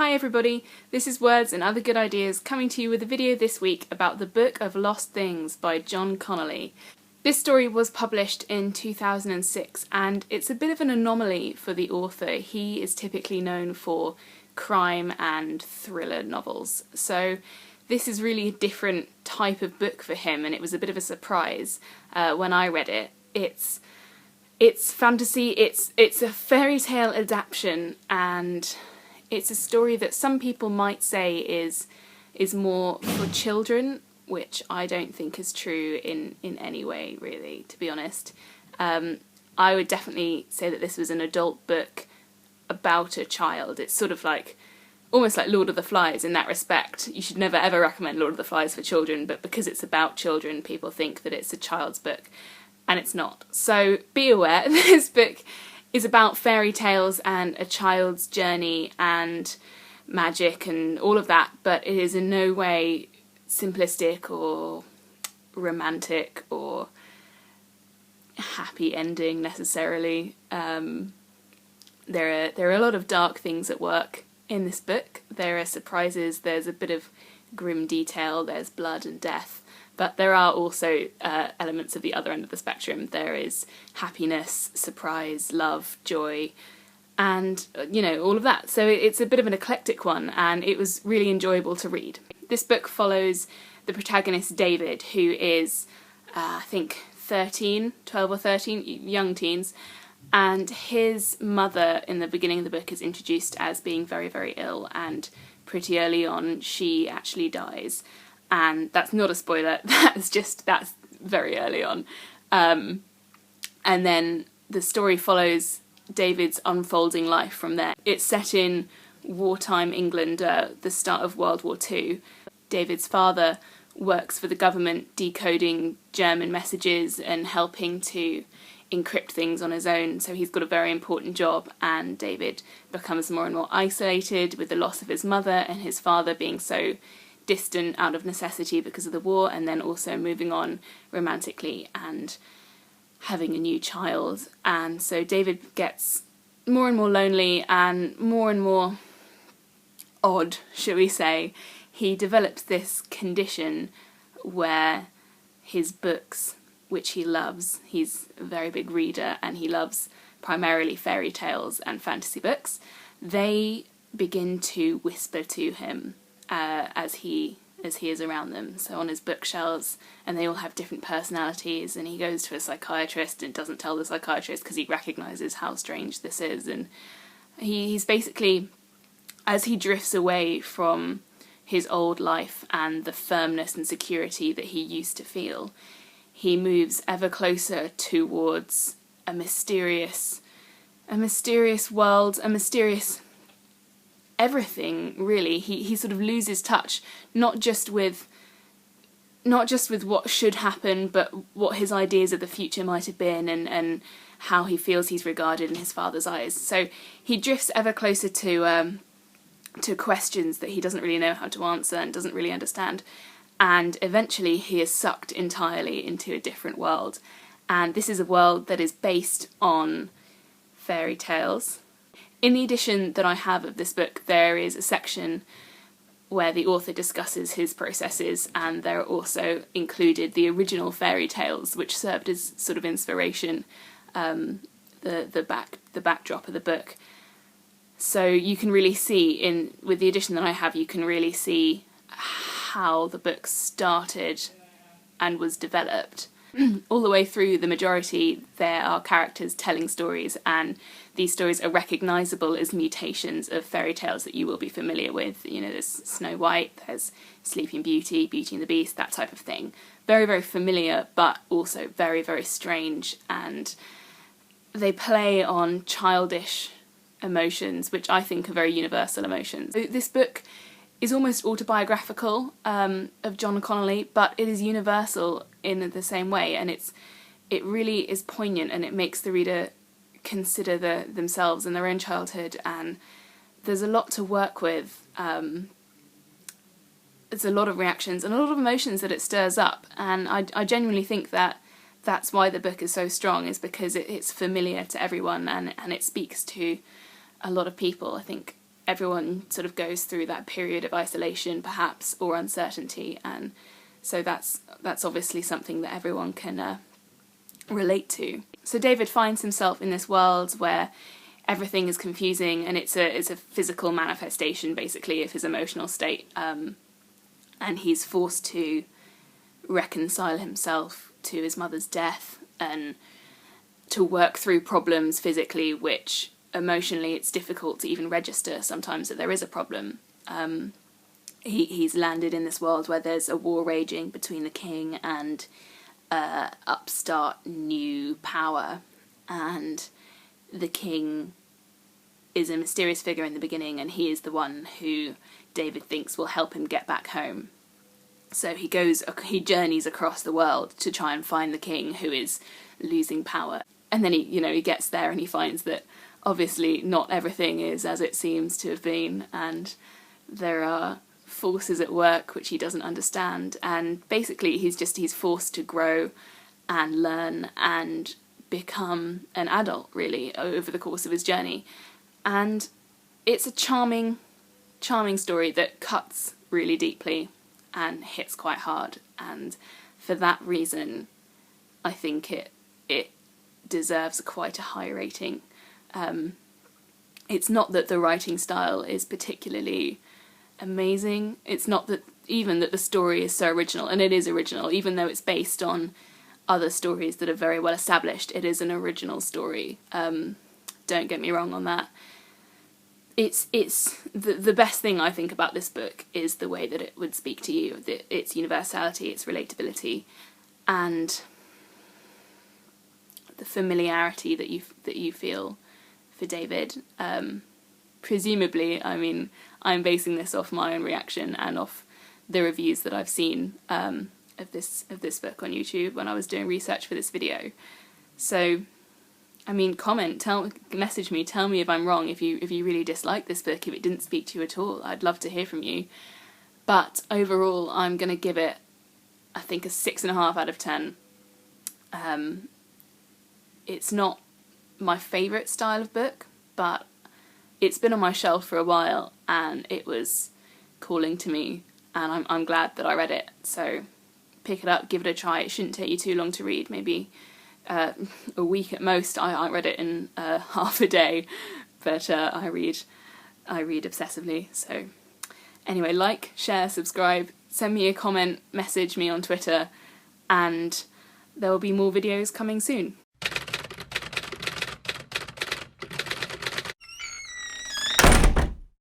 Hi everybody, this is Words and Other Good Ideas coming to you with a video this week about the Book of Lost Things by John Connelly. This story was published in 2006 and it's a bit of an anomaly for the author. He is typically known for crime and thriller novels, so this is really a different type of book for him, and it was a bit of a surprise when I read it. It's fantasy, it's a fairy tale adaptation, and it's a story that some people might say is more for children, which I don't think is true in any way, really, to be honest. I would definitely say that this was an adult book about a child. It's sort of like, almost like Lord of the Flies in that respect. You should never ever recommend Lord of the Flies for children, but because it's about children, people think that it's a child's book, and it's not. So be aware, this book is about fairy tales and a child's journey and magic and all of that, but it is in no way simplistic or romantic or happy ending necessarily. There are a lot of dark things at work in this book. There are surprises, there's a bit of grim detail, there's blood and death, but there are also elements of the other end of the spectrum. There is happiness, surprise, love, joy, and all of that. So it's a bit of an eclectic one, and it was really enjoyable to read. This book follows the protagonist David, who is I think 12 or 13, young teens, and his mother in the beginning of the book is introduced as being very, very ill, and pretty early on she actually dies. And that's not a spoiler, that's very early on. And then the story follows David's unfolding life from there. It's set in wartime England, the start of World War II. David's father works for the government decoding German messages and helping to encrypt things on his own, so he's got a very important job, and David becomes more and more isolated with the loss of his mother and his father being so distant out of necessity because of the war, and then also moving on romantically and having a new child. And so David gets more and more lonely and more odd, shall we say. He develops this condition where his books, which he loves, he's a very big reader and he loves primarily fairy tales and fantasy books, they begin to whisper to him as he is around them. So on his bookshelves, and they all have different personalities, and he goes to a psychiatrist and doesn't tell the psychiatrist because he recognises how strange this is, and he's basically, as he drifts away from his old life and the firmness and security that he used to feel, he moves ever closer towards a mysterious world, a mysterious everything, really. He sort of loses touch, not just with what should happen, but what his ideas of the future might have been, and how he feels he's regarded in his father's eyes. So he drifts ever closer to questions that he doesn't really know how to answer and doesn't really understand, and eventually he is sucked entirely into a different world. And this is a world that is based on fairy tales. In the edition that I have of this book, there is a section where the author discusses his processes, and there are also included the original fairy tales, which served as sort of inspiration, the backdrop of the book. So you can really see, with the edition that I have, you can really see how the book started and was developed. All the way through the majority, there are characters telling stories, and these stories are recognisable as mutations of fairy tales that you will be familiar with. There's Snow White, there's Sleeping Beauty, Beauty and the Beast, that type of thing. Very, very familiar, but also very, very strange, and they play on childish emotions, which I think are very universal emotions. This book is almost autobiographical of John Connelly, but it is universal in the same way, and it really is poignant, and it makes the reader consider themselves and their own childhood, and there's a lot to work with. There's a lot of reactions and a lot of emotions that it stirs up, and I genuinely think that that's why the book is so strong, is because it's familiar to everyone, and it speaks to a lot of people. I think everyone sort of goes through that period of isolation perhaps, or uncertainty, and so that's obviously something that everyone can relate to. So David finds himself in this world where everything is confusing, and it's a physical manifestation basically of his emotional state, and he's forced to reconcile himself to his mother's death and to work through problems physically, which emotionally it's difficult to even register sometimes that there is a problem. He's landed in this world where there's a war raging between the king and upstart new power, and the king is a mysterious figure in the beginning, and he is the one who David thinks will help him get back home. So he journeys across the world to try and find the king who is losing power. And then he gets there and he finds that obviously not everything is as it seems to have been, and there are forces at work which he doesn't understand, and basically he's forced to grow and learn and become an adult really over the course of his journey. And it's a charming story that cuts really deeply and hits quite hard, and for that reason I think it deserves quite a high rating. It's not that the writing style is particularly amazing, it's not that even that the story is so original, and it is original even though it's based on other stories that are very well established. It is an original story, don't get me wrong on that. It's the best thing I think about this book is the way that it would speak to you, its universality, its relatability, and the familiarity that you feel for David. Presumably, I mean, I'm basing this off my own reaction and off the reviews that I've seen of this book on YouTube when I was doing research for this video. So, I mean, message me, tell me if I'm wrong, if you really dislike this book, if it didn't speak to you at all. I'd love to hear from you. But overall, I'm going to give it, I think, a 6.5 out of 10. It's not my favourite style of book, but it's been on my shelf for a while and it was calling to me, and I'm glad that I read it. So pick it up, give it a try. It shouldn't take you too long to read, maybe a week at most. I read it in half a day, but I read obsessively. So anyway, like, share, subscribe, send me a comment, message me on Twitter, and there will be more videos coming soon.